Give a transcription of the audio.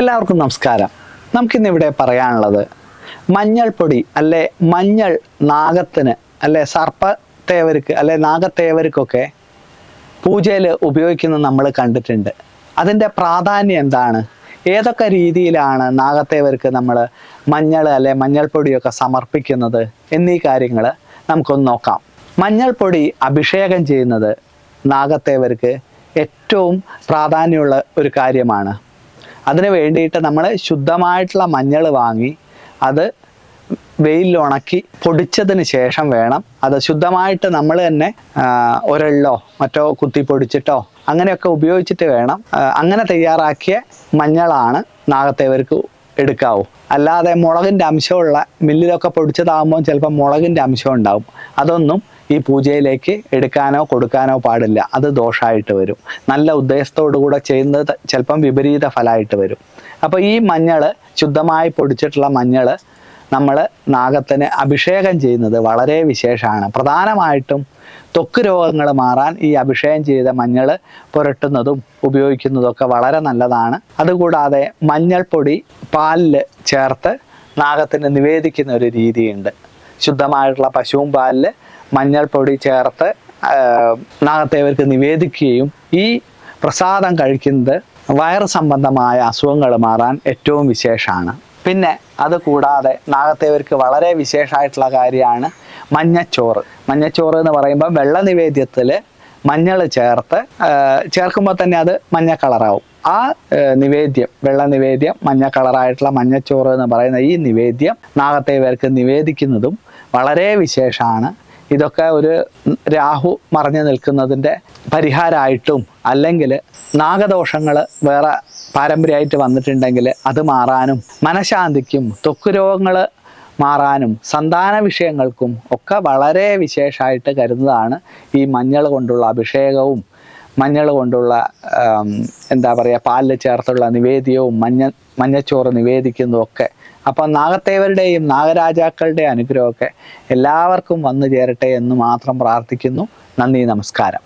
എല്ലാവർക്കും നമസ്കാരം. നമുക്കിന്നിവിടെ പറയാനുള്ളത് മഞ്ഞൾപ്പൊടി അല്ലെ മഞ്ഞൾ നാഗത്തിന് അല്ലെ സർപ്പത്തേവർക്ക് അല്ലെ നാഗത്തേവർക്കൊക്കെ പൂജയിൽ ഉപയോഗിക്കുന്നത് നമ്മൾ കണ്ടിട്ടുണ്ട്. അതിൻ്റെ പ്രാധാന്യം എന്താണ്, ഏതൊക്കെ രീതിയിലാണ് നാഗത്തേവർക്ക് നമ്മൾ മഞ്ഞൾ അല്ലെ മഞ്ഞൾപ്പൊടിയൊക്കെ സമർപ്പിക്കുന്നത് എന്നീ കാര്യങ്ങൾ നമുക്കൊന്ന് നോക്കാം. മഞ്ഞൾപ്പൊടി അഭിഷേകം ചെയ്യുന്നത് നാഗത്തേവർക്ക് ഏറ്റവും പ്രാധാന്യമുള്ള ഒരു കാര്യമാണ്. അതിന് വേണ്ടിയിട്ട് നമ്മൾ ശുദ്ധമായിട്ടുള്ള മഞ്ഞൾ വാങ്ങി അത് വെയിലിൽ ഉണക്കി പൊടിച്ചതിന് ശേഷം വേണം അത് ശുദ്ധമായിട്ട് നമ്മൾ തന്നെ ഒരല്ലോ മറ്റോ കുത്തി പൊടിച്ചിട്ടോ അങ്ങനെയൊക്കെ ഉപയോഗിച്ചിട്ട് വേണം. അങ്ങനെ തയ്യാറാക്കിയ മഞ്ഞളാണ് നാഗത്തേവർക്ക് എടുക്കാവൂ. അല്ലാതെ മുളകിൻ്റെ അംശമുള്ള മില്ലിലൊക്കെ പൊടിച്ചതാകുമ്പോൾ ചിലപ്പോൾ മുളകിൻ്റെ അംശം ഉണ്ടാവും. അതൊന്നും ഈ പൂജയിലേക്ക് എടുക്കാനോ കൊടുക്കാനോ പാടില്ല. അത് ദോഷമായിട്ട് വരും. നല്ല ഉദ്ദേശത്തോടു കൂടെ ചെയ്യുന്നത് ചിലപ്പം വിപരീത ഫലമായിട്ട് വരും. അപ്പോൾ ഈ മഞ്ഞൾ, ശുദ്ധമായി പൊടിച്ചിട്ടുള്ള മഞ്ഞൾ നമ്മൾ നാഗത്തിന് അഭിഷേകം ചെയ്യുന്നത് വളരെ വിശേഷമാണ്. പ്രധാനമായിട്ടും ത്വക്ക് രോഗങ്ങൾ മാറാൻ ഈ അഭിഷേകം ചെയ്ത മഞ്ഞൾ പുരട്ടുന്നതും ഉപയോഗിക്കുന്നതും ഒക്കെ വളരെ നല്ലതാണ്. അതുകൂടാതെ മഞ്ഞൾപ്പൊടി പാലിൽ ചേർത്ത് നാഗത്തിന് നിവേദിക്കുന്ന ഒരു രീതിയുണ്ട്. ശുദ്ധമായിട്ടുള്ള പശുവും പാലിൽ മഞ്ഞൾപ്പൊടി ചേർത്ത് നാഗത്തേവർക്ക് നിവേദിക്കുകയും ഈ പ്രസാദം കഴിക്കുന്നത് വയറ് സംബന്ധമായ അസുഖങ്ങൾ മാറാൻ ഏറ്റവും വിശേഷമാണ്. പിന്നെ അത് കൂടാതെ നാഗത്തേവർക്ക് വളരെ വിശേഷമായിട്ടുള്ള കാര്യമാണ് മഞ്ഞച്ചോറ്. മഞ്ഞച്ചോറ് എന്ന് പറയുമ്പോൾ വെള്ള നിവേദ്യത്തിൽ മഞ്ഞൾ ചേർക്കുമ്പോൾ തന്നെ അത് മഞ്ഞ കളറാവും. ആ നിവേദ്യം, വെള്ള നിവേദ്യം മഞ്ഞ കളറായിട്ടുള്ള മഞ്ഞച്ചോറ് എന്ന് പറയുന്ന ഈ നിവേദ്യം നാഗത്തേവർക്ക് നിവേദിക്കുന്നതും വളരെ വിശേഷമാണ്. ഇതൊക്കെ ഒരു രാഹു മറഞ്ഞു നിൽക്കുന്നതിൻ്റെ പരിഹാരമായിട്ടും അല്ലെങ്കിൽ നാഗദോഷങ്ങൾ വേറെ പാരമ്പര്യമായിട്ട് വന്നിട്ടുണ്ടെങ്കിൽ അത് മാറാനും മനഃശാന്തിക്കും ത്വക്ക് രോഗങ്ങൾ മാറാനും സന്താന വിഷയങ്ങൾക്കും ഒക്കെ വളരെ വിശേഷമായിട്ട് കരുതുന്നതാണ് ഈ മഞ്ഞൾ കൊണ്ടുള്ള അഭിഷേകവും മഞ്ഞൾ കൊണ്ടുള്ള എന്താ പറയുക പാലിൽ ചേർത്തുള്ള നിവേദ്യവും മഞ്ഞച്ചോറ് നിവേദിക്കുന്നതും ഒക്കെ. അപ്പം നാഗത്തേവരുടെയും നാഗരാജാക്കളുടെ അനുഗ്രഹമൊക്കെ എല്ലാവർക്കും വന്നു ചേരട്ടെ എന്ന് മാത്രം പ്രാർത്ഥിക്കുന്നു. നന്ദി, നമസ്കാരം.